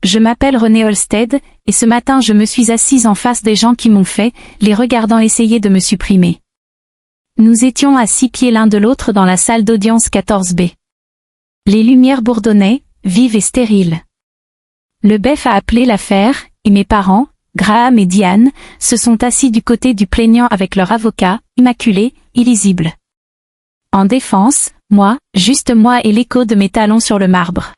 Je m'appelle René Holsted, et ce matin je me suis assise en face des gens qui m'ont fait, les regardant essayer de me supprimer. Nous étions à 6 pieds l'un de l'autre dans la salle d'audience 14B. Les lumières bourdonnaient, vives et stériles. Le BEF a appelé l'affaire, et mes parents, Graham et Diane, se sont assis du côté du plaignant avec leur avocat, immaculé, illisible. En défense, moi, juste moi et l'écho de mes talons sur le marbre.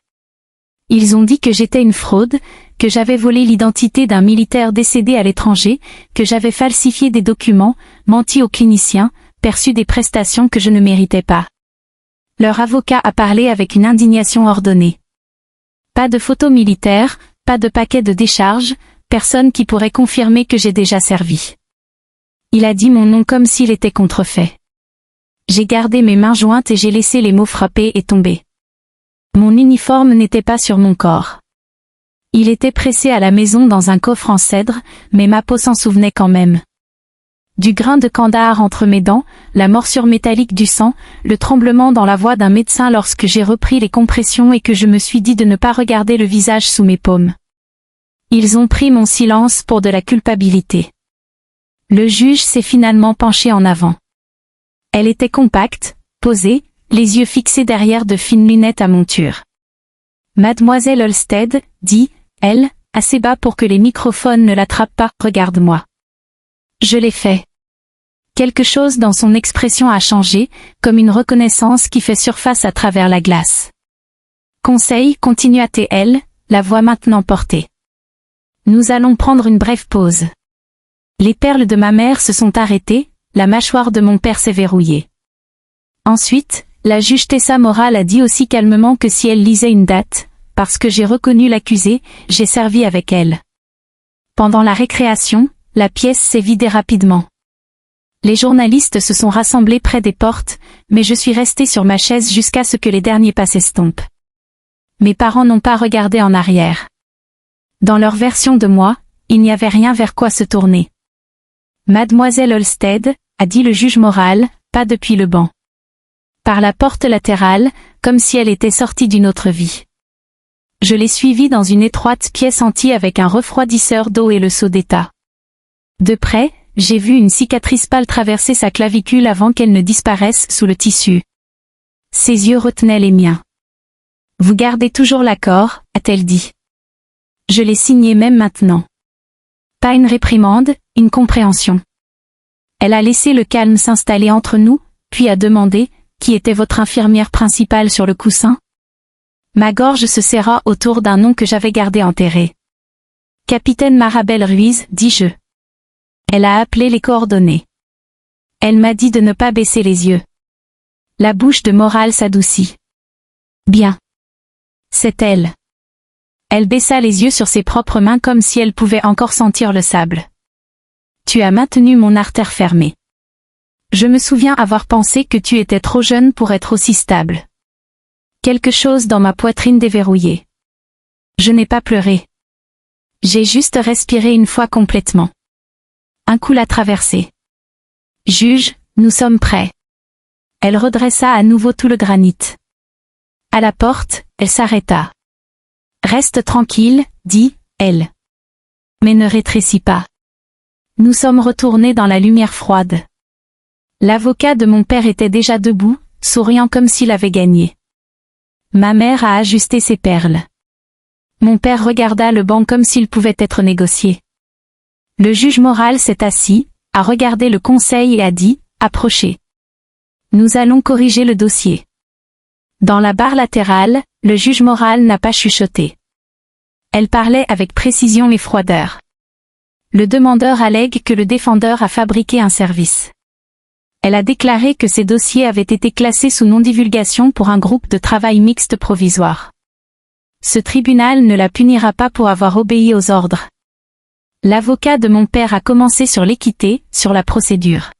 Ils ont dit que j'étais une fraude, que j'avais volé l'identité d'un militaire décédé à l'étranger, que j'avais falsifié des documents, menti aux cliniciens, perçu des prestations que je ne méritais pas. Leur avocat a parlé avec une indignation ordonnée. Pas de photos militaires, pas de paquet de décharges, personne qui pourrait confirmer que j'ai déjà servi. Il a dit mon nom comme s'il était contrefait. J'ai gardé mes mains jointes et j'ai laissé les mots frapper et tomber. Mon uniforme n'était pas sur mon corps. Il était pressé à la maison dans un coffre en cèdre, mais ma peau s'en souvenait quand même. Du grain de Kandahar entre mes dents, la morsure métallique du sang, le tremblement dans la voix d'un médecin lorsque j'ai repris les compressions et que je me suis dit de ne pas regarder le visage sous mes paumes. Ils ont pris mon silence pour de la culpabilité. Le juge s'est finalement penché en avant. Elle était compacte, posée, les yeux fixés derrière de fines lunettes à monture. Mademoiselle Holsted, dit-elle, assez bas pour que les microphones ne l'attrapent pas, regarde-moi. Je l'ai fait. Quelque chose dans son expression a changé, comme une reconnaissance qui fait surface à travers la glace. Conseil, continua-t-elle, la voix maintenant portée. Nous allons prendre une brève pause. Les perles de ma mère se sont arrêtées, la mâchoire de mon père s'est verrouillée. Ensuite, la juge Tessa Morale a dit aussi calmement que si elle lisait une date, parce que j'ai reconnu l'accusée, j'ai servi avec elle. Pendant la récréation, la pièce s'est vidée rapidement. Les journalistes se sont rassemblés près des portes, mais je suis restée sur ma chaise jusqu'à ce que les derniers pas s'estompent. Mes parents n'ont pas regardé en arrière. Dans leur version de moi, il n'y avait rien vers quoi se tourner. Mademoiselle Holsted, a dit le juge Morale, pas depuis le banc. Par la porte latérale, comme si elle était sortie d'une autre vie. Je l'ai suivie dans une étroite pièce anti avec un refroidisseur d'eau et le seau d'état. De près, j'ai vu une cicatrice pâle traverser sa clavicule avant qu'elle ne disparaisse sous le tissu. Ses yeux retenaient les miens. Vous gardez toujours l'accord, a-t-elle dit. Je l'ai signé même maintenant. Pas une réprimande, une compréhension. Elle a laissé le calme s'installer entre nous, puis a demandé, qui était votre infirmière principale sur le coussin? Ma gorge se serra autour d'un nom que j'avais gardé enterré. Capitaine Marabelle Ruiz, dis-je. Elle a appelé les coordonnées. Elle m'a dit de ne pas baisser les yeux. La bouche de Morale s'adoucit. Bien. C'est elle. Elle baissa les yeux sur ses propres mains comme si elle pouvait encore sentir le sable. Tu as maintenu mon artère fermée. Je me souviens avoir pensé que tu étais trop jeune pour être aussi stable. Quelque chose dans ma poitrine déverrouillée. Je n'ai pas pleuré. J'ai juste respiré une fois complètement. Un coup l'a traversé. Juge, nous sommes prêts. Elle redressa à nouveau tout le granit. À la porte, elle s'arrêta. Reste tranquille, dit-elle. Mais ne rétrécis pas. Nous sommes retournés dans la lumière froide. L'avocat de mon père était déjà debout, souriant comme s'il avait gagné. Ma mère a ajusté ses perles. Mon père regarda le banc comme s'il pouvait être négocié. Le juge Morale s'est assis, a regardé le conseil et a dit, approchez. Nous allons corriger le dossier. Dans la barre latérale, le juge Morale n'a pas chuchoté. Elle parlait avec précision et froideur. Le demandeur allègue que le défendeur a fabriqué un service. Elle a déclaré que ces dossiers avaient été classés sous non-divulgation pour un groupe de travail mixte provisoire. Ce tribunal ne la punira pas pour avoir obéi aux ordres. L'avocat de mon père a commencé sur l'équité, sur la procédure.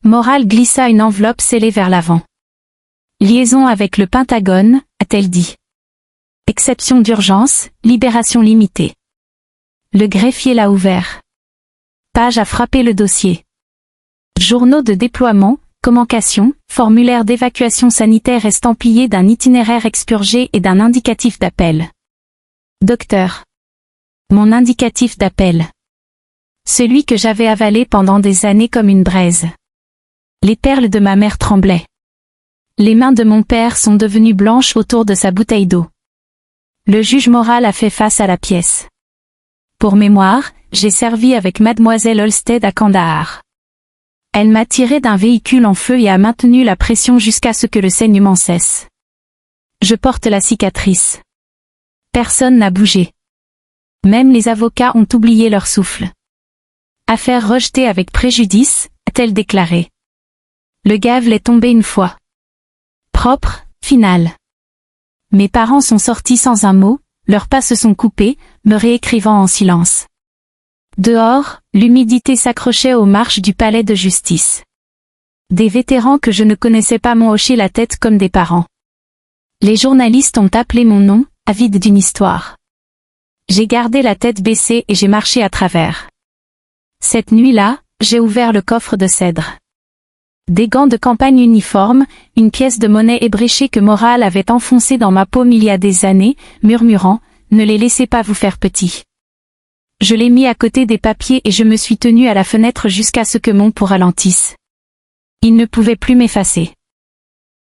Morale glissa une enveloppe scellée vers l'avant. Liaison avec le Pentagone, a-t-elle dit. Exception d'urgence, libération limitée. Le greffier l'a ouvert. Page a frappé le dossier. Journaux de déploiement, commancation, formulaire d'évacuation sanitaire estampillé d'un itinéraire expurgé et d'un indicatif d'appel. Docteur. Mon indicatif d'appel. Celui que j'avais avalé pendant des années comme une braise. Les perles de ma mère tremblaient. Les mains de mon père sont devenues blanches autour de sa bouteille d'eau. Le juge moral a fait face à la pièce. Pour mémoire, j'ai servi avec mademoiselle Holsted à Kandahar. Elle m'a tiré d'un véhicule en feu et a maintenu la pression jusqu'à ce que le saignement cesse. Je porte la cicatrice. Personne n'a bougé. Même les avocats ont oublié leur souffle. Affaire rejetée avec préjudice, a-t-elle déclaré. Le gave est tombé une fois. Propre, final. Mes parents sont sortis sans un mot, leurs pas se sont coupés, me réécrivant en silence. Dehors, l'humidité s'accrochait aux marches du palais de justice. Des vétérans que je ne connaissais pas m'ont hoché la tête comme des parents. Les journalistes ont appelé mon nom, avides d'une histoire. J'ai gardé la tête baissée et j'ai marché à travers. Cette nuit-là, j'ai ouvert le coffre de cèdre. Des gants de campagne uniformes, une pièce de monnaie ébréchée que Moral avait enfoncée dans ma paume il y a des années, murmurant « Ne les laissez pas vous faire petits ». Je l'ai mis à côté des papiers et je me suis tenu à la fenêtre jusqu'à ce que mon pouls ralentisse. Il ne pouvait plus m'effacer.